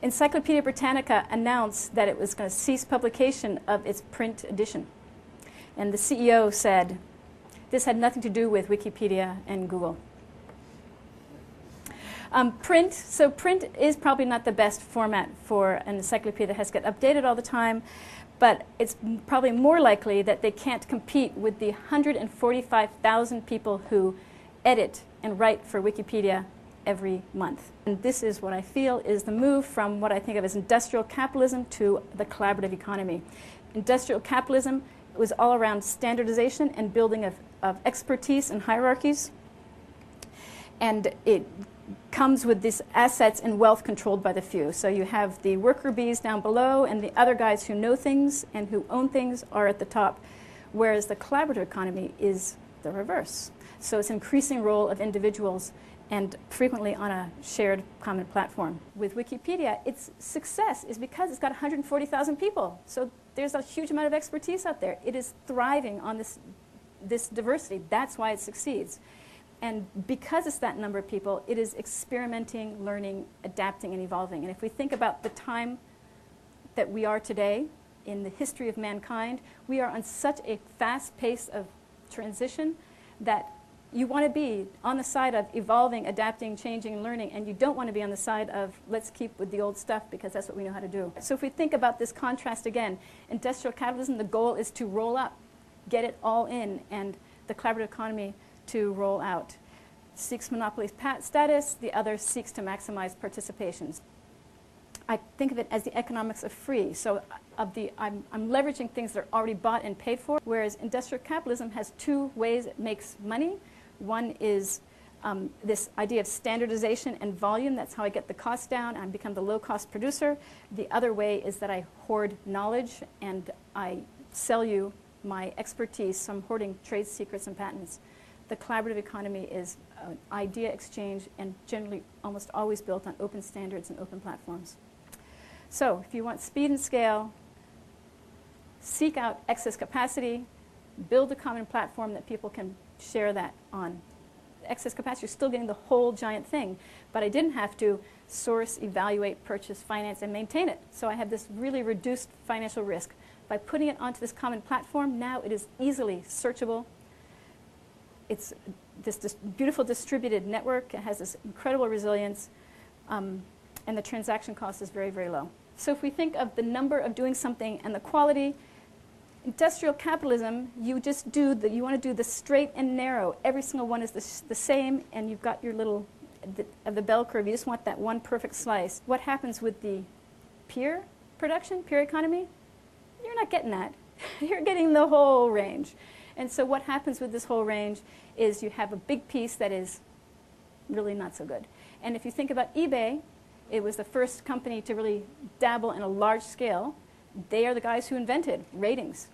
Encyclopedia Britannica announced that it was going to cease publication of its print edition. And the CEO said this had nothing to do with Wikipedia and Google. Print is probably not the best format for an encyclopedia that has to get updated all the time, but it's probably more likely that they can't compete with the 145,000 people who edit and write for Wikipedia every month. And this is what I feel is the move from what I think of as industrial capitalism to the collaborative economy. Industrial capitalism was all around standardization and building of expertise and hierarchies, and it comes with these assets and wealth controlled by the few. So you have the worker bees down below, and the other guys who know things and who own things are at the top, whereas the collaborative economy is the reverse. So it's an increasing role of individuals and frequently on a shared common platform. With Wikipedia, its success is because it's got 140,000 people. So there's a huge amount of expertise out there. It is thriving on this diversity. That's why it succeeds. And because it's that number of people, it is experimenting, learning, adapting, and evolving. And if we think about the time that we are today in the history of mankind, we are on such a fast pace of transition that you want to be on the side of evolving, adapting, changing, and learning, and you don't want to be on the side of let's keep with the old stuff because that's what we know how to do. So if we think about this contrast again, industrial capitalism, the goal is to roll up, get it all in, and the collaborative economy to roll out. Seeks monopoly status, the other seeks to maximize participations. I think of it as the economics of free. So I'm leveraging things that are already bought and paid for, whereas industrial capitalism has two ways it makes money. One is this idea of standardization and volume. That's how I get the cost down and become the low-cost producer. The other way is that I hoard knowledge and I sell you my expertise. So I'm hoarding trade secrets and patents. The collaborative economy is an idea exchange and generally almost always built on open standards and open platforms. So if you want speed and scale, seek out excess capacity, build a common platform that people can share that on. Excess capacity, you're still getting the whole giant thing, but I didn't have to source, evaluate, purchase, finance, and maintain it. So I have this really reduced financial risk. By putting it onto this common platform, now it is easily searchable. It's this beautiful distributed network. It has this incredible resilience, and the transaction cost is very, very low. So if we think of the number of doing something and the quality, industrial capitalism, you just do you want to do the straight and narrow. Every single one is the same, and you've got your little, of the bell curve, you just want that one perfect slice. What happens with the peer production, peer economy? You're not getting that. You're getting the whole range. And so what happens with this whole range is you have a big piece that is really not so good. And if you think about eBay, it was the first company to really dabble in a large scale. They are the guys who invented ratings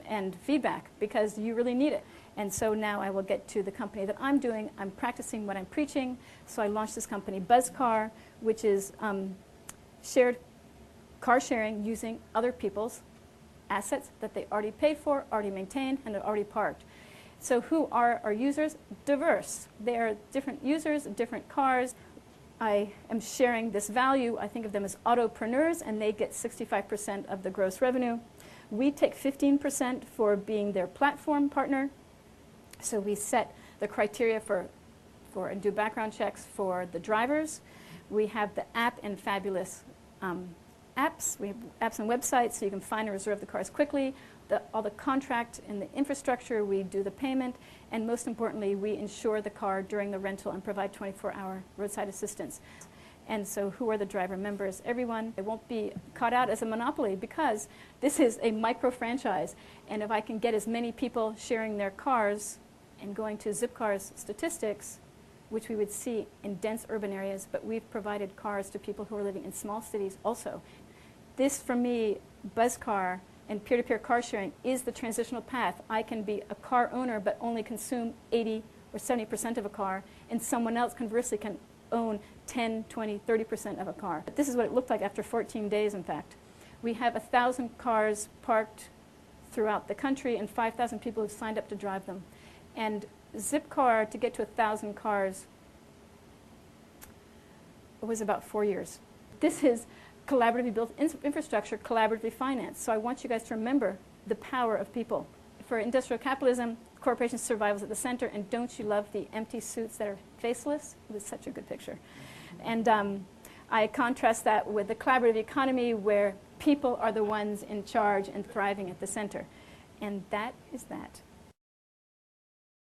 and feedback because you really need it. And so now I will get to the company that I'm doing. I'm practicing what I'm preaching. So I launched this company, Buzzcar, which is shared car sharing using other people's assets that they already paid for, already maintained, and are already parked. So who are our users? Diverse. They are different users, different cars. I am sharing this value. I think of them as autopreneurs, and they get 65% of the gross revenue. We take 15% for being their platform partner. So we set the criteria for and do background checks for the drivers. We have the app and fabulous apps. We have apps and websites so you can find and reserve the cars quickly. All the contract and the infrastructure, we do the payment, and most importantly, we insure the car during the rental and provide 24-hour roadside assistance. And so who are the driver members? Everyone. It won't be caught out as a monopoly because this is a micro-franchise. And if I can get as many people sharing their cars and going to ZipCar's statistics, which we would see in dense urban areas, but we've provided cars to people who are living in small cities also. This, for me, Buzzcar and peer-to-peer car sharing is the transitional path. I can be a car owner but only consume 80 or 70% of a car, and someone else conversely can own 10, 20, 30% of a car. But this is what it looked like after 14 days, in fact. We have 1,000 cars parked throughout the country and 5,000 people who've signed up to drive them. And ZipCar, to get to 1,000 cars, it was about 4 years. This is collaboratively built infrastructure, collaboratively financed. So I want you guys to remember the power of people. For industrial capitalism, corporation survival is at the center, and don't you love the empty suits that are faceless? It was such a good picture. And I contrast that with the collaborative economy where people are the ones in charge and thriving at the center. And that is that.